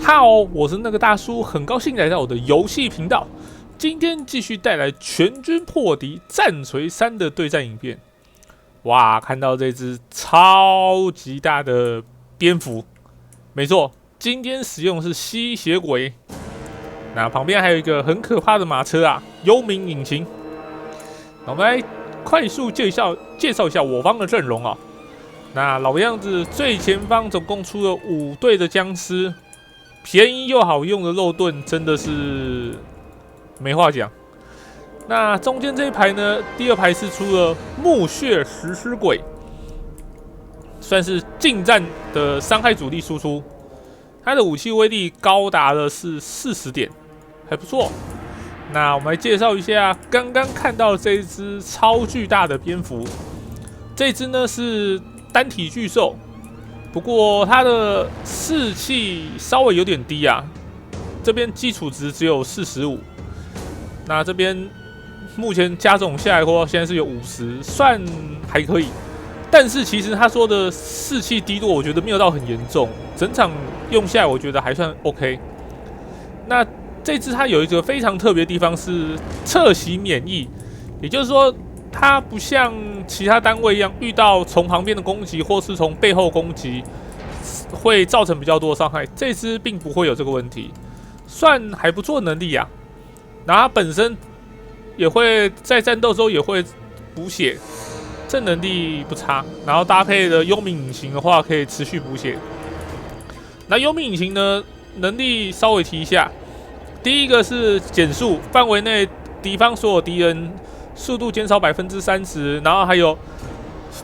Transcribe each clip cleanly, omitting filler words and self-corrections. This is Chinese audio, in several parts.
哈哦，我是那个大叔，很高兴来到我的游戏频道。今天继续带来全军破敌战锤3的对战影片。哇，看到这只超级大的蝙蝠，没错，今天使用的是吸血鬼。那旁边还有一个很可怕的马车啊，幽冥引擎。那我们来快速介绍一下我方的阵容啊。那老样子，最前方总共出了5队的僵尸。便宜又好用的肉盾真的是没话讲。那中间这一排呢，第2排是出了木屑食尸鬼，算是近战的伤害主力输出。它的武器威力高达的是40点，还不错。那我们来介绍一下刚刚看到的这一只超巨大的蝙蝠。这只呢是单体巨兽。不过它的士气稍微有点低啊，这边基础值只有45，那这边目前加总下来的话，现在是有50，算还可以。但是其实他说的士气低落，我觉得没有到很严重，整场用下来我觉得还算 OK。那这支它有一个非常特别的地方是侧袭免疫，也就是说它不像其他单位一样，遇到从旁边的攻击或是从背后攻击，会造成比较多的伤害。这支并不会有这个问题，算还不错的能力啊。然后它本身也会在战斗中也会补血，这能力不差。然后搭配的幽冥引擎的话，可以持续补血。那幽冥引擎呢，能力稍微提一下，第一个是减速，范围内敌方所有敌人速度减少30%，然后还有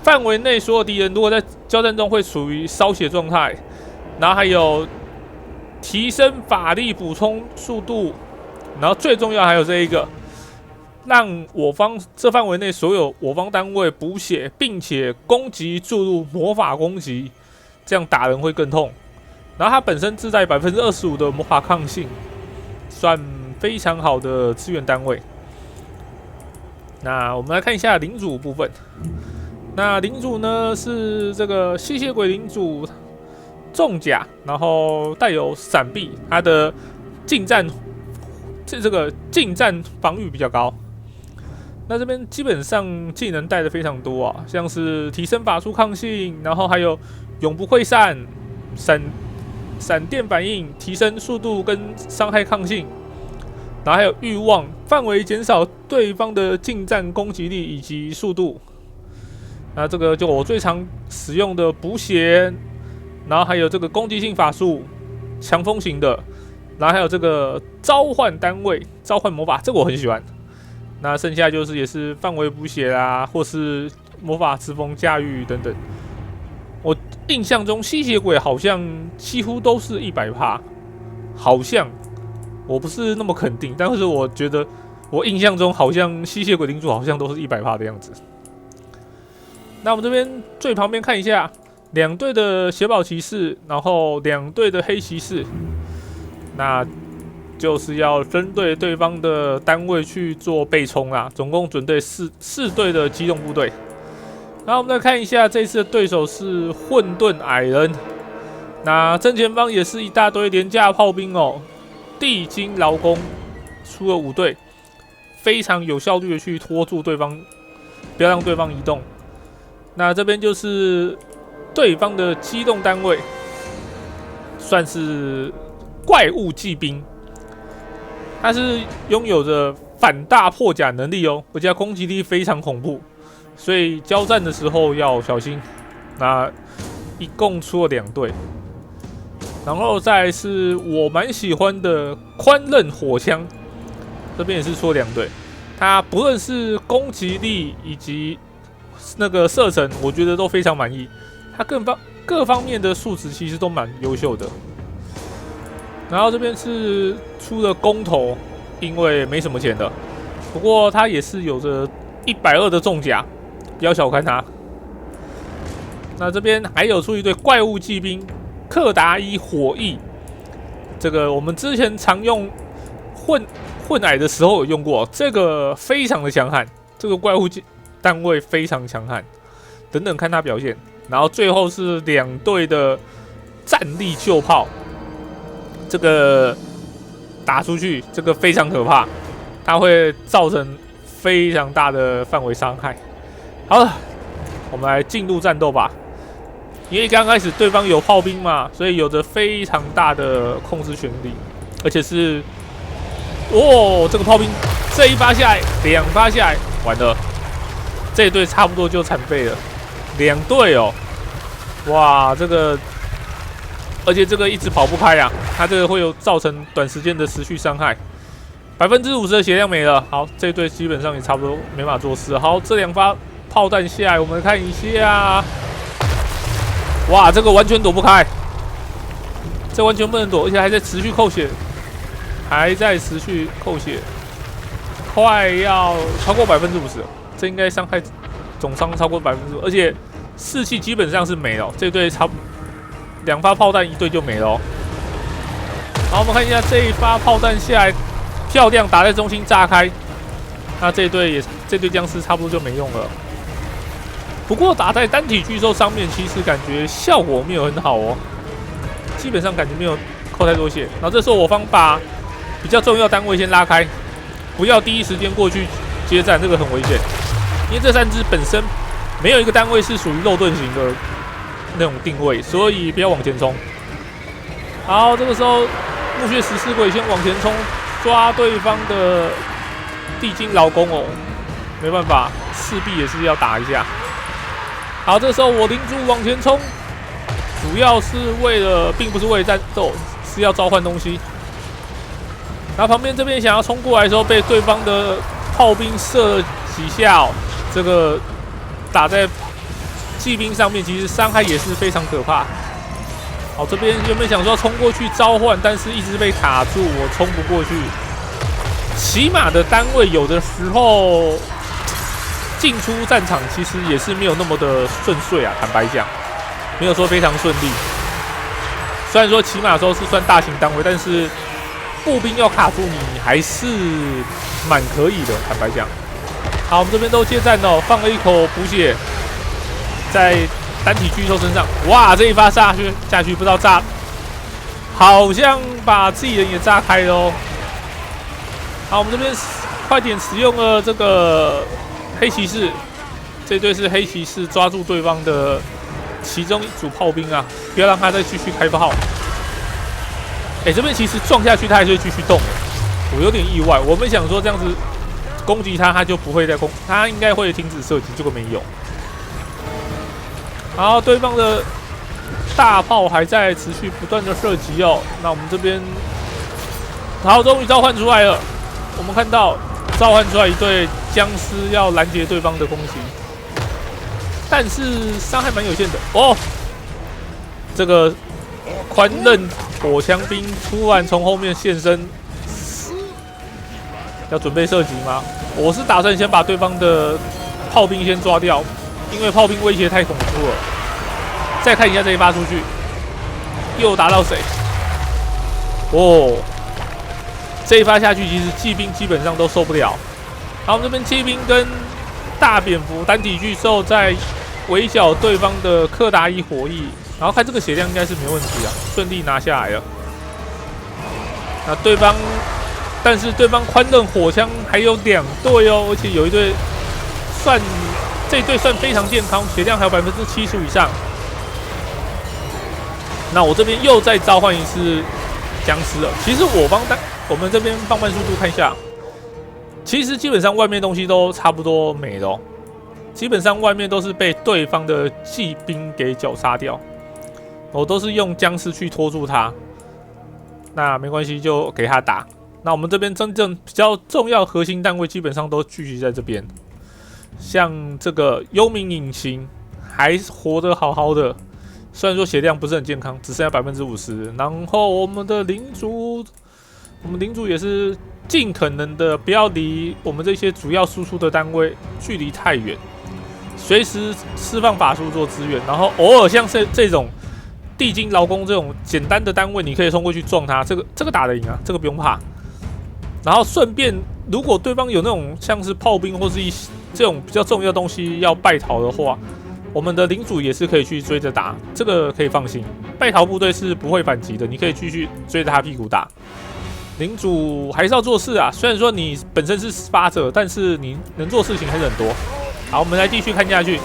范围内所有敌人如果在交战中会处于烧血状态，然后还有提升法力补充速度，然后最重要还有这一个，让我方这范围内所有我方单位补血，并且攻击注入魔法攻击，这样打人会更痛。然后它本身自带25%的魔法抗性，算非常好的资源单位。那我们来看一下领主部分。那领主呢是这个吸血鬼领主，重甲，然后带有闪避，它的近战近战防御比较高。那这边基本上技能带的非常多啊，像是提升法术抗性，然后还有永不溃散、闪电反应，提升速度跟伤害抗性。然后还有欲望，范围减少对方的近战攻击力以及速度。那这个就我最常使用的补血，然后还有这个攻击性法术，强风型的，然后还有这个召唤单位、召唤魔法，这个我很喜欢。那剩下就是也是范围补血啦，或是魔法之风驾驭等等。我印象中吸血鬼好像几乎都是100%，好像。我不是那么肯定，但是我觉得我印象中好像吸血鬼领主好像都是100%的样子。那我们这边最旁边看一下，2队的血宝骑士，然后2队的黑骑士，那就是要针对对方的单位去做背冲啦。总共准备四队的机动部队。然后我们再看一下这次的对手是混沌矮人，那正前方也是一大堆廉价炮兵哦。地精劳工出了5队，非常有效率的去拖住对方，不要让对方移动。那这边就是对方的机动单位，算是怪物骑兵，它是拥有着反大破甲能力哦，而且攻击力非常恐怖，所以交战的时候要小心。那一共出了2队。然后再来是我蛮喜欢的宽刃火枪，这边也是出了2队，它不论是攻击力以及那个射程，我觉得都非常满意，它各方面的素质其实都蛮优秀的。然后这边是出了公头，因为没什么钱的，不过它也是有着120的重甲，不要小看它。那这边还有出一队怪物骑兵。克达伊火翼，这个我们之前常用混矮的时候有用过，这个非常的强悍，这个怪物单位非常强悍，等等看他表现。然后最后是2队的战力旧炮，这个打出去，这个非常可怕，它会造成非常大的范围伤害。好了，我们来进入战斗吧。因为刚开始对方有炮兵嘛，所以有着非常大的控制权力，而且是，这个炮兵这一发下来，2发下来，完了，这一队差不多就残废了，2队哦，哇，这个，而且这个一直跑不开啊，它这个会有造成短时间的持续伤害，50%的血量没了，好，这一队基本上也差不多没法做事。好，这2发炮弹下来，我们看一下。哇，这个完全躲不开，这完全不能躲，而且还在持续扣血，快要超过50%了，这应该伤害总伤超过50%，而且士气基本上是没了，这队2发炮弹1队就没了哦。好，我们看一下这一发炮弹下来，漂亮打在中心炸开，那这队僵尸差不多就没用了。不过打在单体巨兽上面，其实感觉效果没有很好哦，基本上感觉没有扣太多血。然后这时候我方把比较重要单位先拉开，不要第一时间过去接战，这个很危险。因为这3只本身没有一个单位是属于肉盾型的那种定位，所以不要往前冲。好，这个时候墓穴食尸鬼先往前冲，抓对方的地精劳工哦，没办法，势必也是要打一下。好，这时候我领主往前冲，主要是并不是为了战斗，是要召唤东西。然后旁边这边想要冲过来的时候，被对方的炮兵射了几下哦，这个打在骑兵上面，其实伤害也是非常可怕。好，这边原本想说冲过去召唤，但是一直被卡住，我冲不过去。骑马的单位有的时候进出战场其实也是没有那么的顺遂啊，坦白讲，没有说非常顺利。虽然说骑马的时候是算大型单位，但是步兵要卡住你还是蛮可以的，坦白讲。好，我们这边都接战哦，放了一口补血在单体巨兽身上，哇，这一发下去不知道炸，好像把自己人也炸开了哦。好，我们这边快点使用了这个黑骑士，这队是黑骑士抓住对方的其中一组炮兵啊，不要让他再继续开炮。这边其实撞下去他还是会继续动的，我有点意外，我们想说这样子攻击他就不会再他应该会停止射击，结果没有。好，对方的大炮还在持续不断的射击哦。那我们这边，好，终于召唤出来了。我们看到召唤出来一队僵尸要拦截对方的攻击，但是伤害蛮有限的哦。这个宽刃火枪兵突然从后面现身，要准备射击吗？我是打算先把对方的炮兵先抓掉，因为炮兵威胁太恐怖了。再看一下这一发出去，又打到谁？哦，这一发下去，其实骑兵基本上都受不了。好，我们这边骑兵跟大蝙蝠单体巨兽在围剿对方的柯达伊火翼，然后看这个血量应该是没问题啊，顺利拿下来了。那但是对方宽刃火枪还有2队哦，而且有一队这一队算非常健康，血量还有70%以上。那我这边又再召唤一次僵尸了。其实我们这边放慢速度看一下，其实基本上外面东西都差不多没了哦，基本上外面都是被对方的骑兵给绞杀掉，我都是用僵尸去拖住他。那没关系，就给他打。那我们这边真正比较重要核心单位基本上都聚集在这边，像这个幽冥引擎还活得好好的。虽然说血量不是很健康，只剩下50%，然后我们领主也是尽可能的不要离我们这些主要输出的单位距离太远，随时释放法术做支援，然后偶尔像这种地精劳工这种简单的单位，你可以冲过去撞他，这个打得赢啊，这个不用怕。然后顺便，如果对方有那种像是炮兵或是这种比较重要的东西要败逃的话，我们的领主也是可以去追着打，这个可以放心。败逃部队是不会反击的，你可以继续追着他屁股打。领主还是要做事啊，虽然说你本身是8者，但是你能做事情还是很多。好，我们来继续看下去。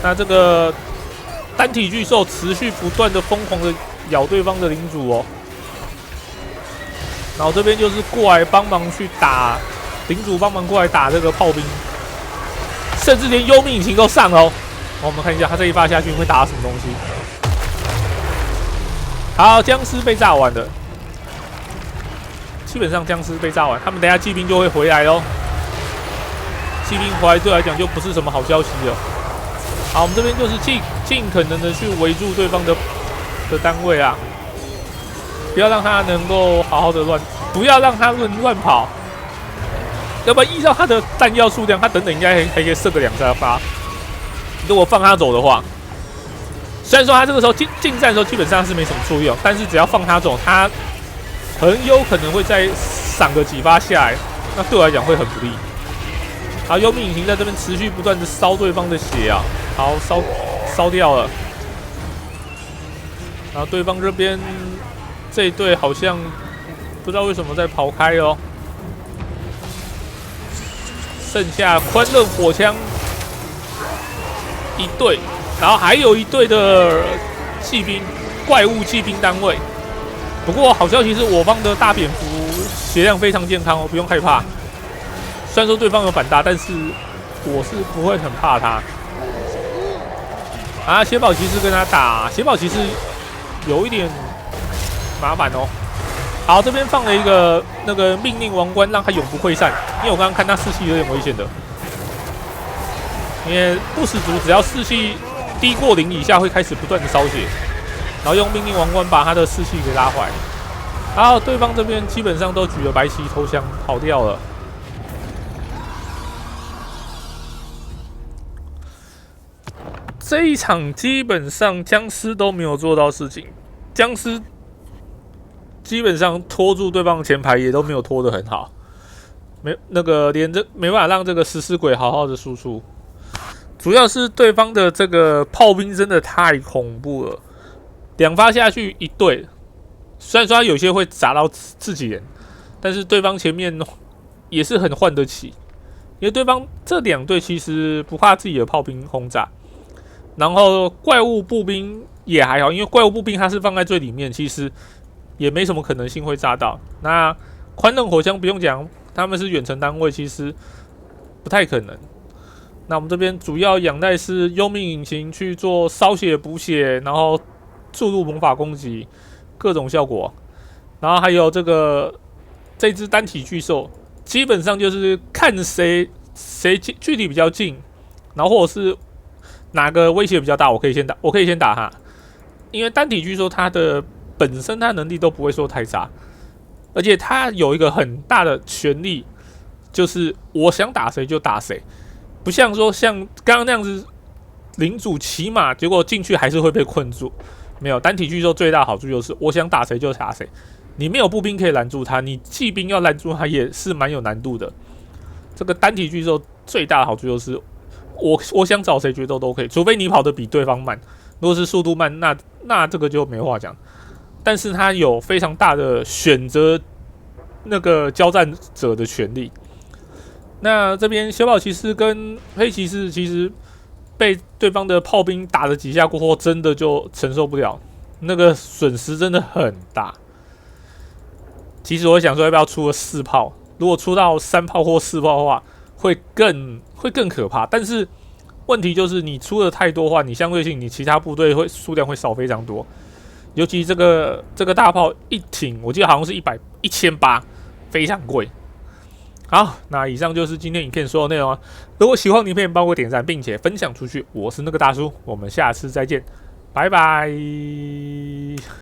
那这个单体巨兽持续不断的疯狂的咬对方的领主哦，然后这边就是过来帮忙去打领主，帮忙过来打这个炮兵，甚至连幽冥引擎都上了哦。好，我们看一下他这一发下去会打什么东西。好，僵尸被炸完了。基本上僵尸被炸完，他们等一下骑兵就会回来咯。骑兵回来对我来讲就不是什么好消息了。好，我们这边就是尽可能的去围住对方的单位啊，不要让他能够好好的不要让他乱跑，要不然依照他的弹药数量，他等等应该还可以射个2-3发。如果放他走的话，虽然说他这个时候近战的时候基本上是没什么作用，但是只要放他走，他很有可能会再闪个几发下来，那对我来讲会很不利。好，幽冥引擎在这边持续不断的烧对方的血啊，好烧掉了。然后对方这边这一队好像不知道为什么在跑开哦，剩下宽刃火枪一队，然后还有一队的骑兵怪物骑兵单位。不过好消息是我方的大蝙蝠血量非常健康哦，不用害怕。虽然说对方有反大，但是我是不会很怕他。啊，血宝骑士跟他打，血宝骑士有一点麻烦哦。好，这边放了一个那个命令王冠，让他永不溃散。因为我刚刚看他士气有点危险的，因为不死族只要士气低过0以下，会开始不断的烧血，然后用命令王冠把他的士气给拉回来。然后对方这边基本上都举了白旗投降跑掉了。这一场基本上僵尸都没有做到事情，僵尸基本上拖住对方的前排也都没有拖得很好，没办法让这个食尸鬼好好的输出。主要是对方的这个炮兵真的太恐怖了，2发下去一队，虽然说他有些会砸到自己人，但是对方前面也是很换得起，因为对方这2队其实不怕自己的炮兵轰炸。然后怪物步兵也还好，因为怪物步兵它是放在最里面，其实也没什么可能性会炸到。那宽刃火枪不用讲，他们是远程单位，其实不太可能。那我们这边主要仰赖是幽冥引擎去做烧血补血，然后注入魔法攻击，各种效果。然后还有这只单体巨兽，基本上就是看谁距离比较近，然后或者是哪个威胁比较大，我可以先打他，因为单体巨兽它的本身它能力都不会说太差，而且它有一个很大的权利，就是我想打谁就打谁，不像说像刚刚那样子领主骑马，结果进去还是会被困住。没有，单体巨兽最大好处就是我想打谁就打谁，你没有步兵可以拦住他，你骑兵要拦住他也是蛮有难度的。这个单体巨兽最大的好处就是我想找谁决斗都可以，除非你跑得比对方慢。如果是速度慢，那这个就没话讲。但是他有非常大的选择那个交战者的权利。那这边小宝骑士跟黑骑士其实被对方的炮兵打了几下过后，真的就承受不了，那个损失真的很大。其实我想说，要不要出个4炮？如果出到3炮或4炮的话，会更可怕。但是问题就是你出的太多的话，你相对性你其他部队数量会少非常多。尤其这个大炮一挺，我记得好像是1800，非常贵。好，那以上就是今天影片所有内容啊。如果喜欢影片，帮我点赞并且分享出去。我是那个大叔，我们下次再见，拜拜。